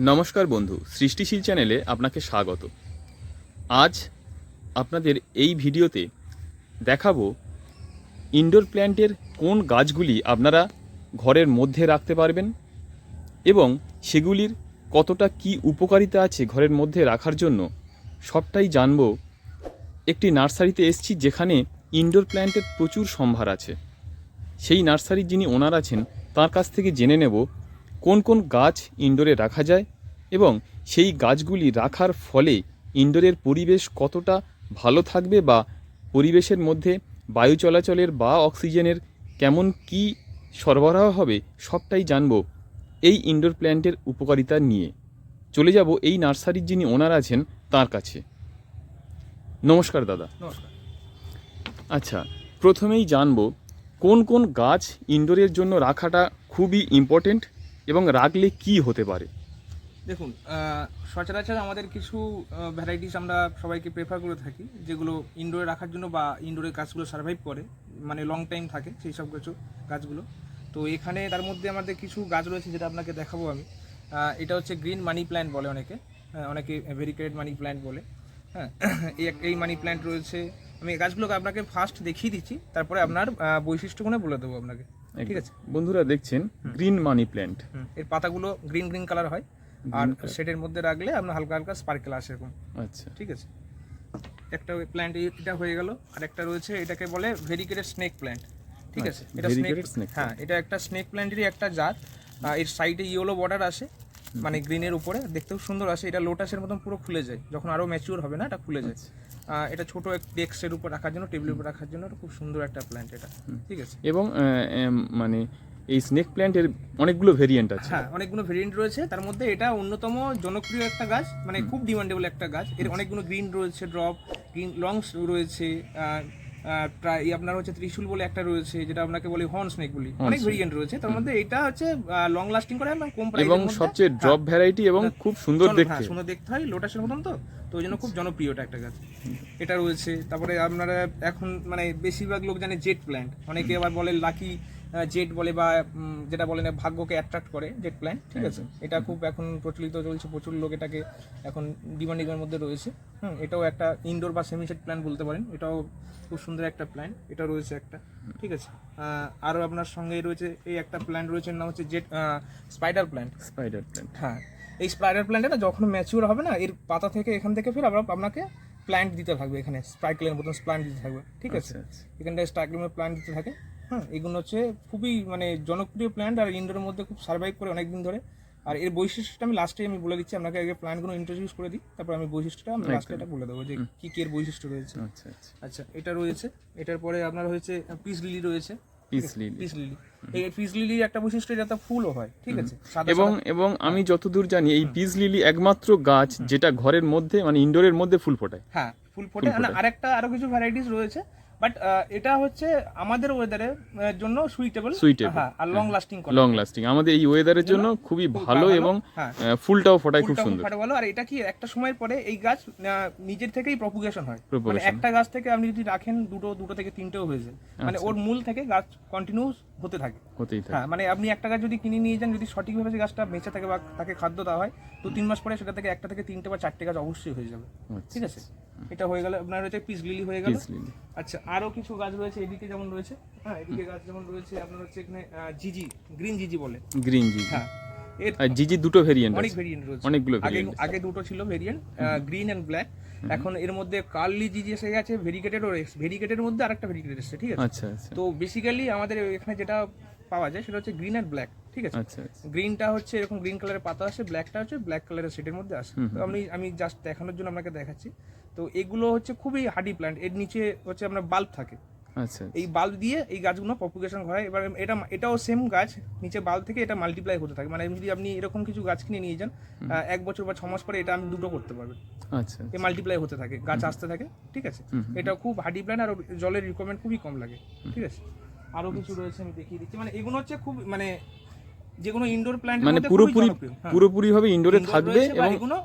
নমস্কার বন্ধু, সৃষ্টিশীল চ্যানেলে আপনাকে স্বাগত। আজ আপনাদের এই ভিডিওতে দেখাবো ইনডোর প্ল্যান্টের কোন গাছগুলি আপনারা ঘরের মধ্যে রাখতে পারবেন এবং সেগুলির কতটা কি উপকারিতা আছে ঘরের মধ্যে রাখার জন্য সবটাই জানবো। একটি নার্সারিতে এসেছি যেখানে ইনডোর প্ল্যান্টের প্রচুর সম্ভার আছে। সেই নার্সারির যিনি ওনার আছেন তার কাছ থেকে জেনে নেব কোন কোন গাছ ইনডোরে রাখা যায় এবং সেই গাছগুলি রাখার ফলে ইনডোরের পরিবেশ কতটা ভালো থাকবে বা পরিবেশের মধ্যে বায়ু চলাচলের বা অক্সিজেনের কেমন কি সরবরাহ হবে সবটাই জানব এই ইনডোর প্ল্যান্টের উপকারিতা নিয়ে। চলে যাব এই নার্সারির যিনি ওনার আছেন তার কাছে। নমস্কার দাদা। নমস্কার। আচ্ছা, প্রথমেই জানবো কোন কোন গাছ ইনডোরের জন্য রাখাটা খুবই ইম্পর্টেন্ট এবং রাখলে কি হতে পারে। দেখুন, সচরাচর আমাদের কিছু ভ্যারাইটিস আমরা সবাইকে প্রেফার করে থাকি যেগুলো ইনডোরে রাখার জন্য বা ইনডোরে গাছগুলো সার্ভাইভ করে, মানে লং টাইম থাকে সেই সব কিছু গাছগুলো। তো এখানে তার মধ্যে আমাদের কিছু গাছ রয়েছে যেটা আপনাকে দেখাবো আমি। এটা হচ্ছে গ্রিন মানি প্ল্যান্ট বলে অনেকে ভেরিকেটেড মানি প্ল্যান্ট বলে। হ্যাঁ, এই মানি প্ল্যান্ট রয়েছে। আমি গাছগুলোকে আপনাকে ফার্স্ট দেখিয়ে দিচ্ছি, তারপরে আপনার বৈশিষ্ট্যগুলো বলে দেবো আপনাকে। ঠিক আছে বন্ধুরা, দেখছেন গ্রিন মানি প্ল্যান্ট। এর পাতাগুলো গ্রিন গ্রিন কালার হয় আর শেডের মধ্যে রাখলে আপনার হালকা হালকা স্পার্কেল আসে এরকম। আচ্ছা, ঠিক আছে, একটা প্ল্যান্ট এটা হয়ে গেল। আর একটা রয়েছে, এটাকে বলে ভেরিকেটেড স্নেক প্ল্যান্ট। ঠিক আছে, এটা স্নেক, হ্যাঁ, এটা একটা স্নেক প্ল্যান্টেরই একটা জাত। এর সাইডে ইয়েলো বর্ডার আসে, মানে গ্রিনের উপরে দেখতেও সুন্দর আসে। এটা লোটাসের মতন পুরো খুলে যায়, যখন আরো ম্যাচিওর হবে না এটা খুলে যায়। এটা ছোট ডেস্কের উপর রাখার জন্য, টেবিলের উপর রাখার জন্য খুব সুন্দর একটা প্ল্যান্ট এটা। ঠিক আছে, এবং মানে এই স্নেক প্ল্যান্টের অনেকগুলো ভেরিয়েন্ট আছে। হ্যাঁ, অনেকগুলো ভেরিয়েন্ট রয়েছে। তার মধ্যে এটা অন্যতম জনপ্রিয় একটা গাছ, মানে খুব ডিমান্ডেবল একটা গাছ। এর অনেকগুলো গ্রিন রয়েছে, ড্রপ গ্রিন লংস রয়েছে। প্রায় আপনার হচ্ছে ত্রিশূল বলে একটা রয়েছে, যেটা আপনাকে বলে হর্ন স্নেক বলি। অনেক ভেরিয়েন্ট রয়েছে, তার মধ্যে এটা হচ্ছে লং লাস্টিং করে এবং কম প্রাইসের এবং মধ্যে, সবচেয়ে ড্রপ ভ্যারাইটি এবং খুব সুন্দর দেখতে। সুন্দর দেখতে হয়, লোটাসের মতন। তো ওই জন্য খুব জনপ্রিয় এটা একটা গাছ। এটা রয়েছে। তারপরে আপনারা এখন মানে বেশিরভাগ লোক জানে জেট প্ল্যান্ট, অনেকে আবার বলে লাকি জেট বলে, বা যেটা বলে না ভাগ্যকে অ্যাট্রাক্ট করে জেট প্ল্যান্ট। ঠিক আছে, এটা খুব এখন প্রচলিত চলছে, প্রচুর লোক এটাকে এখন ডিমান্ডিংয়ের মধ্যে রয়েছে। এটাও একটা ইনডোর বা সেমিসেট প্ল্যান্ট বলতে পারেন। এটাও খুব সুন্দর একটা প্ল্যান্ট, এটা রয়েছে একটা। ঠিক আছে, আরও আপনার সঙ্গে রয়েছে এই একটা প্ল্যান্ট রয়েছে, নাম হচ্ছে জেট স্পাইডার প্ল্যান্ট। হ্যাঁ, এই স্পাইডার প্ল্যান্টটা যখন ম্যাচিওর হবে না, এর পাতা থেকে এখান থেকে ফের আবার আপনাকে প্ল্যান্ট দিতে থাকবে, এখানে স্পাইকেলের মতন প্ল্যান্ট দিতে থাকবে। ঠিক আছে, এখানটায় স্পাইকেলের প্ল্যান্ট দিতে থাকে। হ্যাঁ, এগুলো হচ্ছে খুবই মানে জনপ্রিয় প্ল্যান্ট আর ইনডোরের মধ্যে খুব সার্ভাইভ করে অনেকদিন ধরে। আর এর বৈশিষ্ট্যটা আমি লাস্টে বলে দিচ্ছি আপনাকে, আগে প্ল্যান্টগুলো ইন্ট্রোডিউস করে দিই, তারপর আমি বৈশিষ্ট্যটা আমি লাস্টে এটা বলে দেবো যে কি কি এর বৈশিষ্ট্য রয়েছে। আচ্ছা, এটা রয়েছে। এটার পরে আপনার হয়েছে পিস লিলি রয়েছে। পিস লিলি, এই পিস লিলির একটা বৈশিষ্ট্য, এটা ফুলও হয়। ঠিক আছে, এবং আমি যতদূর জানি এই পিস লিলি একমাত্র গাছ যেটা ঘরের মধ্যে মানে ইনডোরের মধ্যে ফুল ফোটায়। হ্যাঁ, ফুল ফোটে। আরো কিছু ভ্যারাইটিস রয়েছে, বাট এটা হচ্ছে আমাদের ওয়েদারের জন্য সুইটেবল। হ্যাঁ, আর লং লাস্টিং আমাদের এই ওয়েদারের জন্য খুবই ভালো এবং ফুলটাও ফোটায় খুব সুন্দর। ভালো। আর এটা কি একটা সময়ের পরে এই গাছ নিজের থেকেই প্রপুগেশন হয়, মানে একটা গাছ থেকে আপনি যদি রাখেন দুটো থেকে তিনটেও হয়ে যায়, মানে ওর মূল থেকে গাছ কন্টিনিউস হতে থাকে। হ্যাঁ, মানে আপনি একটা গাছ যদি কিনে নিয়ে যান, যদি সঠিকভাবে সেই গাছটা বেঁচে থাকে বা তাকে খাদ্য দেওয়া হয়, 2-3 মাস পরে সেটা থেকে একটা থেকে তিনটে বা চারটে গাছ অবশ্যই হয়ে যাবে। ঠিক আছে, এটা হয়ে গেল আপনার হচ্ছে পিস লিলি হয়ে গেল। আচ্ছা, আরো কিছু গাছ রয়েছে এদিকে, যেমন রয়েছে, হ্যাঁ, এদিকে গাছ যেমন রয়েছে আপনার হচ্ছে এখানে জিজি, গ্রিন জিজি বলে। গ্রিন জিজি, হ্যাঁ, এর জিজি দুটো ভেরিয়েন্ট, অনেক ভেরিয়েন্ট রয়েছে, অনেকগুলো। আগে দুটো ছিল ভেরিয়েন্ট, গ্রিন এন্ড ব্ল্যাক। এখন এর মধ্যে কার্লি জিজি এসে গেছে, ভেরিকেটের মধ্যে আরেকটা ভেরিকেট এসেছে। ঠিক আছে, আচ্ছা। তো বেসিক্যালি আমাদের এখানে যেটা পাওয়া যায় সেটা হচ্ছে গ্রিন এন্ড ব্ল্যাক। ঠিক আছে, গ্রিনটা হচ্ছে এরকম গ্রিন কালারের পাতা আসে, ব্ল্যাকটা হচ্ছে ব্ল্যাক কালারের সেটের মধ্যে আসে। তো আমি জাস্ট দেখানোর জন্য আপনাকে দেখাচ্ছি। তো এগুলো হচ্ছে খুবই হার্ডি প্ল্যান্ট। এর নিচে হচ্ছে আপনার বাল্ব থাকে। আচ্ছা, এই বাল্ব দিয়ে এই গাছগুলো প্রপুগেশন হয়। এবার এটাও সেম গাছ, নিচে বাল্ব থেকে এটা মাল্টিপ্লাই হতে থাকে। মানে যদি আপনি এরকম কিছু গাছ কিনে নিয়ে যান, 1 বছর বা 6 মাস পরে এটা আমি দুটো করতে পারবেন। আচ্ছা, এই মাল্টিপ্লাই হতে থাকে, গাছ আসতে থাকে। ঠিক আছে, এটা খুব হার্ডি প্ল্যান্ট আর জলের রিকোয়ারমেন্ট খুবই কম লাগে। ঠিক আছে, আরো কিছু রয়েছে আমি দেখিয়ে দিচ্ছি। মানে এগুলো হচ্ছে খুব মানে যে কোনো ইনডোর প্ল্যান্ট মানে পুরোপুরি ভাবে ইনডোরে থাকবে এবং এগুলো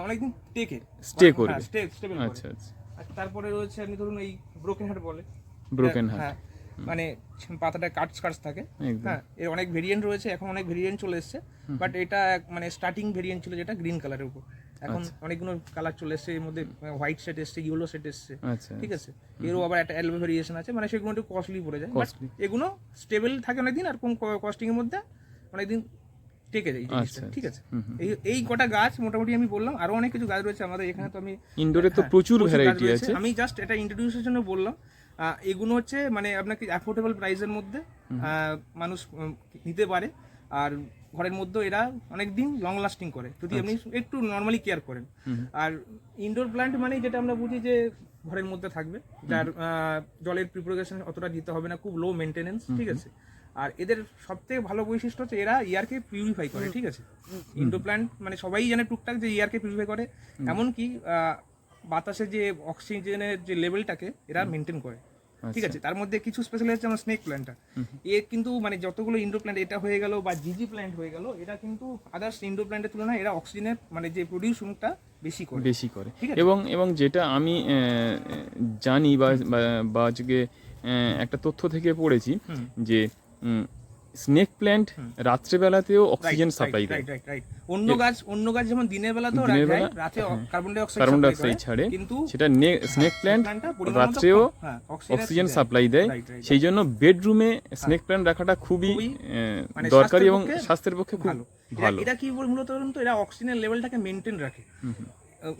অনেকদিন স্টে করবে। আচ্ছা, তারপরে রয়েছে আপনি ধরুন এই ব্রোকেন হার্ট বলে। হ্যাঁ, মানে পাতাটা কাটস থাকে। একদম। হ্যাঁ, এর অনেক ভেরিয়েন্ট রয়েছে, এখন অনেক ভেরিয়েন্ট চলে এসছে, বাট এটা মানে স্টার্টিং ভেরিয়েন্ট ছিল যেটা গ্রিন কালারের উপর। এখন অনেকগুলো কালার চলে এসছে, এর মধ্যে হোয়াইট সেট এসছে, ইয়েলো সেট এসছে, আচ্ছা, ঠিক আছে। এরও আবার একটা এলবো ভেরিয়েশন আছে, মানে সেগুলো একটু কস্টলি পড়ে যায়, বাট Costly। এগুলো স্টেবল থাকে অনেকদিন আর কম কস্টিং এর মধ্যে অনেকদিন টেকে যায় এই জিনিসটা, আচ্ছা, ঠিক আছে। এই কটা গাছ মোটামুটি আমি বললাম, আরো অনেক কিছু গাছ রয়েছে আমাদের এখানে, তো আমি ইনডোরে তো হ্যাঁ, প্রচুর গাছ ভ্যারাইটি রয়েছে। আছে। আমি জাস্ট এটা ইন্ট্রোডিউসের জন্য বললাম। এগুলো হচ্ছে মানে আপনাকে অ্যাফোর্ডেবল প্রাইসের মধ্যে মানুষ নিতে পারে, আর ঘরের মধ্যে এরা অনেক দিন লং লাস্টিং করে যদি আপনি একটু নর্মালি কেয়ার করেন। আর ইনডোর প্ল্যান্ট মানে যেটা আমরা বুঝি যে ঘরের মধ্যে থাকবে, যার জলের প্রিপারেশন অতটা দিতে হবে না, খুব লো মেনটেনেন্স, ঠিক আছে। আর এদের সবথেকে ভালো বৈশিষ্ট্য হচ্ছে এরা এয়ারকে পিউরিফাই করে, ঠিক আছে। ইনডোর প্ল্যান্ট মানে সবাই জানে টুকটাক যে এয়ারকে পিউরিফাই করে, এমনকি বাতাসে যে অক্সিজেনের যে লেভেলটাকে এরা মেনটেন করে, ঠিক আছে। তার মধ্যে কিছু স্পেশাল হচ্ছে আমার স্নেক প্ল্যান্টটা। এ কিন্তু মানে যতগুলো ইনডোর প্ল্যান্ট এটা হয়ে গেল বা জিজি প্ল্যান্ট হয়ে গেল, এটা কিন্তু আদার্স ইনডোর প্ল্যান্টের তুলনায় এরা অক্সিজেনের মানে যে প্রোডিউসটা বেশি করে। ঠিক আছে। এবং যেটা আমি জানি বা আজকে একটা তথ্য থেকে পড়েছি যে স্নেক প্ল্যান্ট রাত্রেবেলাতেও অক্সিজেন সাপ্লাই দেয়। রাইট। অন্য গাছ যেমন দিনের বেলাতেও রাতে কার্বন ডাই অক্সাইড ছাড়ে, কিন্তু সেটা স্নেক প্ল্যান্ট রাত্রেও অক্সিজেন সাপ্লাই দেয়। সেই জন্য বেডরুমে স্নেক প্ল্যান্ট রাখাটা খুবই মানে দরকারি এবং স্বাস্থ্যের পক্ষে খুব ভালো। এটা কি মূলত এরা অক্সিজেনের লেভেলটাকে মেনটেন রাখে।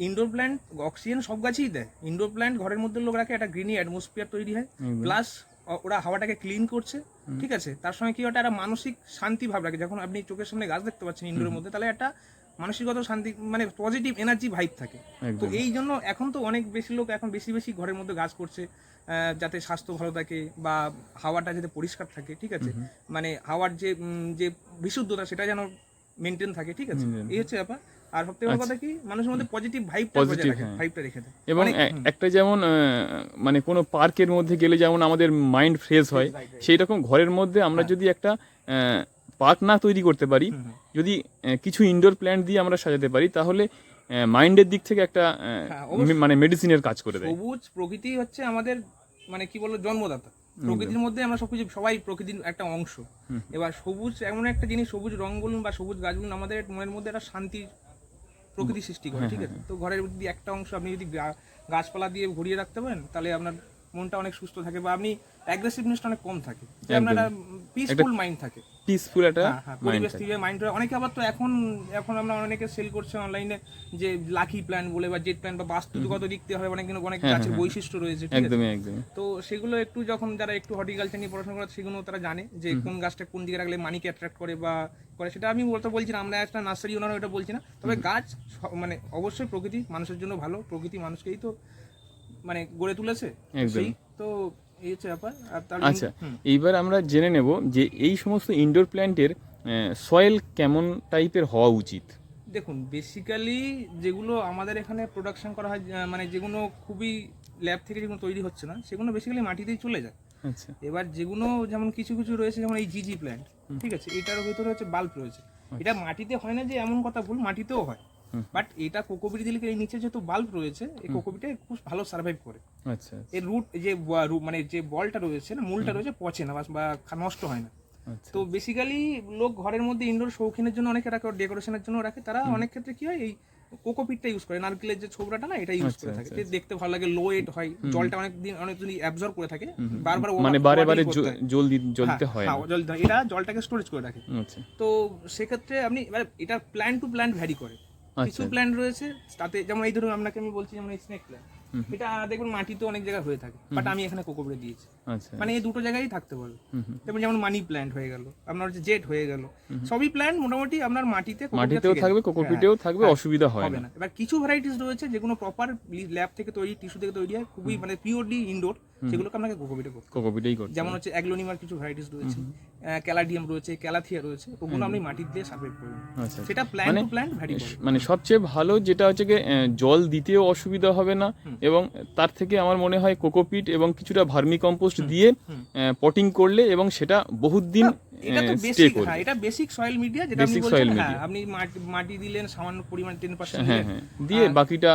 ইনডোর প্ল্যান্ট অক্সিজেন সব গাছেই দেয়, ইনডোর প্ল্যান্ট ঘরের মধ্যে লোক রাখে, একটা গ্রিনি অ্যাটমসফিয়ার তৈরি হয়, প্লাস ওরা হাওয়াটাকে ক্লিন করছে, ঠিক আছে। তার সঙ্গে কি একটা মানসিক শান্তি ভাব রাখে, যখন আপনি চোখের সামনে গাছ দেখতে পাচ্ছেন ইনডোরের মধ্যে, তাহলে একটা মানসিকগত শান্তি মানে পজিটিভ এনার্জি ভাইব থাকে। তো এই জন্য এখন তো অনেক বেশি লোক এখন বেশি ঘরের মধ্যে গাছ করছে, যাতে স্বাস্থ্য ভালো থাকে বা হাওয়াটা যাতে পরিষ্কার থাকে, ঠিক আছে। মানে হাওয়ার যে বিশুদ্ধতা সেটা যেন মেনটেন থাকে, ঠিক আছে। এই হচ্ছে ব্যাপার। আর সবথেকে বড় কথা কি, মানুষের মধ্যে পজিটিভ ভাইবটা রেখে দেয়। এবং একটা যেমন মানে কোনো পার্কের মধ্যে গেলে যেমন আমাদের মাইন্ড ফ্রেশ হয়, সেই রকম ঘরের মধ্যে আমরা যদি একটা পার্ক না তৈরি করতে পারি, যদি কিছু ইনডোর প্ল্যান্ট দিয়ে আমরা সাজাতে পারি, তাহলে মাইন্ডের দিক থেকে একটা মানে মেডিসিনের কাজ করে দেয়। সবুজ প্রকৃতি হচ্ছে আমাদের মানে কি বলবো জন্মদাতা। প্রকৃতির মধ্যে আমরা সবকিছু, সবাই প্রকৃতির একটা অংশ। এবার সবুজ এমন একটা জিনিস, সবুজ রং বলুন বা সবুজ গাছ বলুন, আমাদের মনের মধ্যে একটা শান্তির প্রকৃতি সৃষ্টি করে, ঠিক আছে। তো ঘরের যদি একটা অংশ আপনি যদি গাছপালা দিয়ে ভরিয়ে রাখতে পারেন, তাহলে আপনার মনটা অনেক সুস্থ থাকে বা আপনি অ্যাগ্রেসিভনেসটা অনেক কম থাকে, আপনার পিসফুল মাইন্ড থাকে, পিসফুল একটা পরিবেশ থেকে মাইন্ড। অনেকে আবার তো এখন আমরা অনেকে সেল করছে অনলাইনে যে লাকি প্ল্যান বলে বা জেট প্ল্যান বা বাস্তুগত দিক থেকে হয়, অনেক গাছের বৈশিষ্ট্য রয়েছে, ঠিক আছে। তো সেগুলো একটু যখন যারা একটু হর্টিকালচার নিয়ে পড়াশোনা করে, সেগুলো তারা জানে যে কোন গাছটা কোন দিকে রাখলে মানিকে অ্যাট্রাক্ট করে বা করে। সেটা আমি বলছি না, আমরা একটা নার্সারি ওনার এটা বলছি না, তবে গাছ মানে অবশ্যই প্রকৃতি মানুষের জন্য ভালো, প্রকৃতি মানুষকেই তো মানে গড়ে তুলেছে, সেই তো এই হচ্ছে ব্যাপার। আচ্ছা, এইবার আমরা জেনে নেব যে এই সমস্ত ইনডোর প্ল্যান্টের সয়েল কেমন টাইপের হওয়া উচিত। দেখুন, বেসিক্যালি যেগুলো আমাদের এখানে প্রোডাকশন করা হয়, মানে যেগুলো খুবই ল্যাব থেকে যেগুলো তৈরি হচ্ছে না, সেগুলো বেসিক্যালি মাটিতেই চলে যায়। আচ্ছা। এবার যেগুলো যেমন কিছু রয়েছে, যেমন এই জিজি প্ল্যান্ট, ঠিক আছে, এটার ভিতরে হচ্ছে বাল্ব রয়েছে। এটা মাটিতে হয় না যে এমন কথা ভুল, মাটিতেও হয়, বাট এটা কোকোপিট দিলে এই নিচে যেহেতু বাল্ব রয়েছে, এই কোকোপিটে খুব ভালো সার্ভাইভ করে। আচ্ছা। এর রুট মানে যে বলটা রয়েছে না, মূলটা রয়েছে, পচে না বা নষ্ট হয় না। তো বেসিক্যালি লোক ঘরের মধ্যে ইনডোর শৌখিনের জন্য অনেকে রাখে, ডেকোরেশনের জন্য রাখে, তারা অনেক ক্ষেত্রে কি হয় এই কোকোপিটটা ইউজ করে, নারকেলের যে ছোবড়াটা না, এটা ইউজ করে থাকে, দেখতে ভালো লাগে, লো ওয়েট হয়, জলটা অনেক দিন অ্যাবজর্ব করে থাকে, বারবার মানে বারে জল দিতে হয়, এটা জলটাকে স্টোরেজ করে রাখে। তো সেক্ষেত্রে আপনি এটা প্ল্যান টু প্ল্যান ভ্যারি করে। কিছু প্ল্যান্ট রয়েছে তাতে, যেমন এই ধরুন আপনাকে আমি বলছি, যেমন এই স্নেক প্ল্যান্ট, এটা দেখবেন মাটিতে অনেক জায়গায় হয়ে থাকে, বাট আমি এখানে কোকোপিটে দিয়েছি, মানে এই দুটো জায়গায় থাকতে পারবে। যেমন মানি প্ল্যান্ট হয়ে গেল, আপনার হচ্ছে জেট হয়ে গেল, সবই প্ল্যান্ট মোটামুটি আপনার মাটিতেও থাকবে, কোকোপিটেও থাকবে, অসুবিধা হয় না। এবার কিছু ভ্যারাইটিস রয়েছে যেগুলো প্রপার ল্যাব থেকে তৈরি, টিস্যু থেকে তৈরি হয়, খুবই মানে পিওরলি ইনডোর, সেগুলোকে আপনাকে কোকোপিটেই করতে, যেমন হচ্ছে অ্যাগ্লোনিমার কিছু ভ্যারাইটিস রয়েছে, ক্যালাডিয়াম রয়েছে, ক্যালাথিয়া রয়েছে, ওগুলো আপনি মাটি দিয়ে সার্ভে করবেন। সেটা প্ল্যান টু প্ল্যান ভ্যারি করে। মানে সবচেয়ে ভালো যেটা হচ্ছে জল দিতেও অসুবিধা হবে না, এবং তার থেকে আমার মনে হয় কোকোপিট এবং কিছুটা ভার্মি কম্পোস্ট দিয়ে পটিং করলে এবং সেটা বহুত দিন এটা তো স্টে বেসিক, করবে। হ্যাঁ এটা বেসিক সয়েল মিডিয়া, যেটা আপনি Basic বলছেন, soil হ্যাঁ media। আপনি মাটি দিলেন সামান্য পরিমাণ 10% হ্যাঁ দিলেন, হ্যাঁ, দিয়ে বাকিটা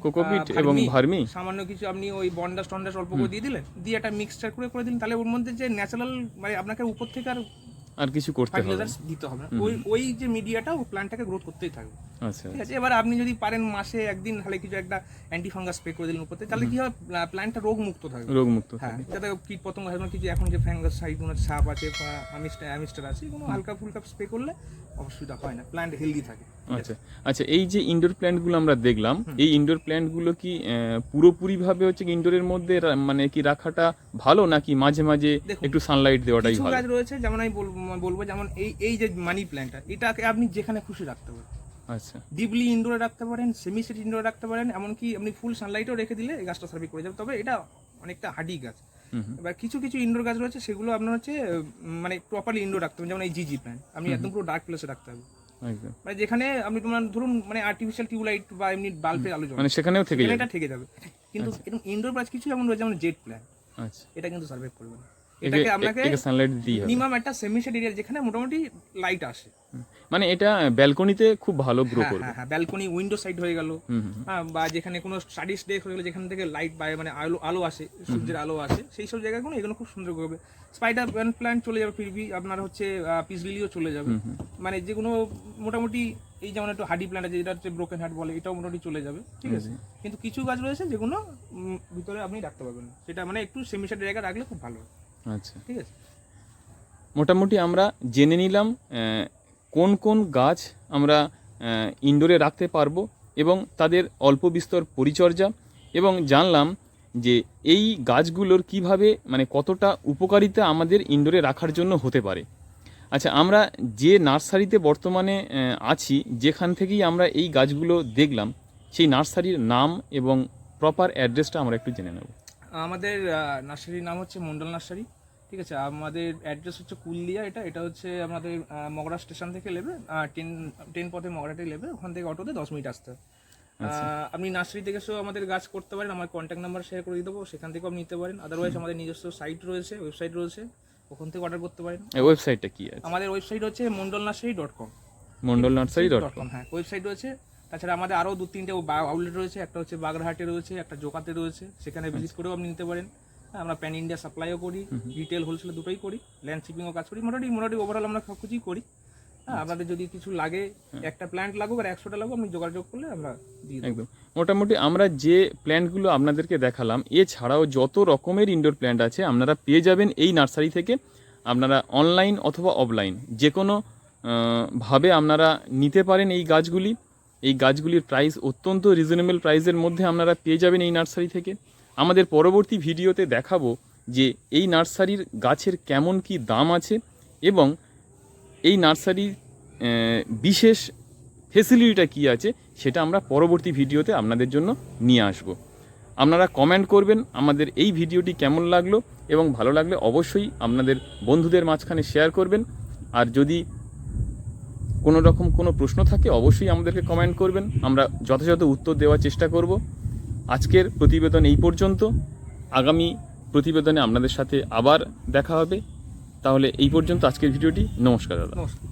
কোকোপিট এবং ভার্মি সামান্য কিছু আপনি ওই বন্ডাস টন্ডাস অল্প করে দিয়ে দিলেন, দিয়ে একটা মিক্সচার করে দিলেন, তাহলে ওর মধ্যে যে ন্যাচারাল মানে আপনাকে উপর থেকে আর কিছু করতে হবে না। ফার্টিলাইজার্স দিতে হবে না, ওই যে মিডিয়াটা ও প্ল্যান্টটাকে গ্রোথ করতেই থাকবে। আচ্ছা ঠিক আছে, এবার আপনি যদি পারেন মাসে একদিন তাহলে কিছু একটা অ্যান্টি ফাঙ্গাস স্প্রে করে দিলেন উপরে, তাহলে কি হয় প্ল্যান্টটা রোগ মুক্ত থাকবে। রোগমুক্ত হ্যাঁ, থাকে। যাতে কীট পতঙ্গ কিছু এখন যে ফাঙ্গাস সাইড সাপ আছে, অ্যামিস্টার আছে, কোনো হালকা ফুলকা স্প্রে করলে অসুবিধা হয় না, প্ল্যান্ট হেলদি থাকে। আচ্ছা আচ্ছা, এই যে ইনডোর প্ল্যান্টগুলো আমরা দেখলাম, এই ইনডোর প্ল্যান্টগুলো কি পুরোপুরিভাবে হচ্ছে ইনডোরের মধ্যে মানে কি রাখাটা ভালো, নাকি মাঝে মাঝে দেখুন, একটু সানলাইট দেওয়াটাই কিছু ভালো? গাছ রয়েছে যেমন আমি বলবো যেমন এই যে মানি প্ল্যান্টটা, এটাকে আপনি যেখানে খুশি রাখতে পারেন, আচ্ছা ডিপলি ইনডোরে রাখতে পারেন, সেমি সেট ইনডোরে রাখতে পারেন, এমনকি আপনি ফুল সানলাইটও রেখে দিলে এই গাছটা সার্ভিস করে যাবে। তবে এটা অনেকটা হার্ডি গাছ। এবার কিছু কিছু ইনডোর গাছ রয়েছে সেগুলো আপনার হচ্ছে মানে প্রপারলি ইনডোর রাখতে হবে, যেমন এই জিজি প্ল্যান্ট আপনি একদম পুরো ডার্ক প্লেসে রাখতে হবে, একদম, মানে যেখানে আপনি তোমার ধরুন মানে আর্টিফিশিয়াল টিউবলাইট বা এমনি বাল্বের আলো জ্বলে, মানে সেখানেও থেকে যাবে। এটা থেকে যাবে। কিন্তু এরকম ইনডোর গাছ কিছু যেমন রয়েছে যেমন জেট প্ল্যান্ট, আচ্ছা, এটা কিন্তু সার্ভাইভ করবে না। এটাকে আপনাকে সানলাইট দিই হবে। মিনিমাম একটা সেমি শেড এরিয়া যেখানে মোটামুটি লাইট আসে, মানে এটা ব্যালকনিতে খুব ভালো গ্রো করবে। হ্যাঁ ব্যালকনি উইন্ডো সাইড হয়ে গেল, হুম, হ্যাঁ, বা যেখানে কোনো স্টাডি ডেস্ক হয়ে গেলো যেখান থেকে লাইট বা মানে আলো আসে, সূর্যের আলো আসে, সেই সব জায়গাগুলো এগুলো খুব সুন্দর করবে। স্পাইডার প্ল্যান্ট চলে যাবে, ফিরবি আপনার হচ্ছে পিস লিলিও চলে যাবে, মানে যেগুলো মোটামুটি এই যেমন একটু হার্ডি প্ল্যান্ট আছে যেটা হচ্ছে ব্রোকেন হার্ট বলে, এটাও মোটামুটি চলে যাবে। ঠিক আছে, কিন্তু কিছু গাছ রয়েছে যেগুলো ভিতরে আপনি রাখতে পারবেন না, সেটা মানে একটু সেমি শেড জায়গা রাখলে খুব ভালো। আচ্ছা, ঠিক আছে, মোটামুটি আমরা জেনে নিলাম কোন কোন গাছ আমরা ইনডোরে রাখতে পারবো এবং তাদের অল্প বিস্তর পরিচর্যা, এবং জানলাম যে এই গাছগুলোর কিভাবে মানে কতটা উপকারিতা আমাদের ইনডোরে রাখার জন্য হতে পারে। আচ্ছা, আমরা যে নার্সারিতে বর্তমানে আছি, যেখান থেকেই আমরা এই গাছগুলো দেখলাম, সেই নার্সারির নাম এবং প্রপার অ্যাড্রেসটা আমরা একটু জেনে নেব। আমাদের নার্সারির নাম হচ্ছে মন্ডল নার্সারি। ঠিক আছে, আমাদের অ্যাড্রেস হচ্ছে কুলদিয়া, এটা হচ্ছে আমাদের মগরা স্টেশন থেকে নেবে 10 পথে মগরাটাই নেবে, ওখান থেকে অটোতে 10 মিনিট আসতে হয়। আপনি নার্সারি থেকে এসেও আমাদের গাছ করতে পারেন, আমার কন্ট্যাক্ট নাম্বার শেয়ার করে দিয়ে দেবো, সেখান থেকেও আপনি নিতে পারেন। আদারওয়াইজ আমাদের নিজস্ব সাইট রয়েছে, ওয়েবসাইট রয়েছে, ওখান থেকে অর্ডার করতে পারেন। ওয়েবসাইটটা কি আছে? আমাদের ওয়েবসাইট হচ্ছে mondolnursery.com। mondolnursery.com, হ্যাঁ, ওয়েবসাইট রয়েছে। তাছাড়া আমাদের আরও 2-3টে আউটলেট রয়েছে, একটা হচ্ছে বাগড়াহাটে রয়েছে, একটা জোকাতে রয়েছে, সেখানে ভিজিট করেও আপনি নিতে পারেন। হ্যাঁ, আমরা প্যান ইন্ডিয়া সাপ্লাইও করি, রিটেল হোলসেল দুটোই করি, ল্যান্ডশিপিংও কাজ করি, মোটামুটি ওভারঅল আমরা সব কিছুই করি। হ্যাঁ, আপনাদের যদি কিছু লাগে, একটা প্ল্যান্ট লাগুক আর 100টা লাগুক, আপনি যোগাযোগ করলে আমরা দিয়ে দেবো। একদম, মোটামুটি আমরা যে প্ল্যান্টগুলো আপনাদেরকে দেখালাম, এছাড়াও যত রকমের ইনডোর প্ল্যান্ট আছে আপনারা পেয়ে যাবেন এই নার্সারি থেকে। আপনারা অনলাইন অথবা অফলাইন যে কোনো ভাবে আপনারা নিতে পারেন এই গাছগুলি। এই গাছগুলির প্রাইস অত্যন্ত রিজনেবল প্রাইসের মধ্যে আপনারা পেয়ে যাবেন এই নার্সারি থেকে। আমাদের পরবর্তী ভিডিওতে দেখাবো যে এই নার্সারির গাছের কেমন কি দাম আছে এবং এই নার্সারির বিশেষ ফেসিলিটিটা কী আছে, সেটা আমরা পরবর্তী ভিডিওতে আপনাদের জন্য নিয়ে আসব। আপনারা কমেন্ট করবেন আমাদের এই ভিডিওটি কেমন লাগলো, এবং ভালো লাগলে অবশ্যই আপনাদের বন্ধুদের মাঝখানে শেয়ার করবেন। আর যদি কোনো রকম কোনো প্রশ্ন থাকে অবশ্যই আমাদেরকে কমেন্ট করবেন, আমরা যথাযথ উত্তর দেওয়ার চেষ্টা করব। আজকের প্রতিবেদন এই পর্যন্ত, আগামী প্রতিবেদনে আপনাদের সাথে আবার দেখা হবে। তাহলে এই পর্যন্ত আজকের ভিডিওটি। নমস্কার দাদা। নমস্কার।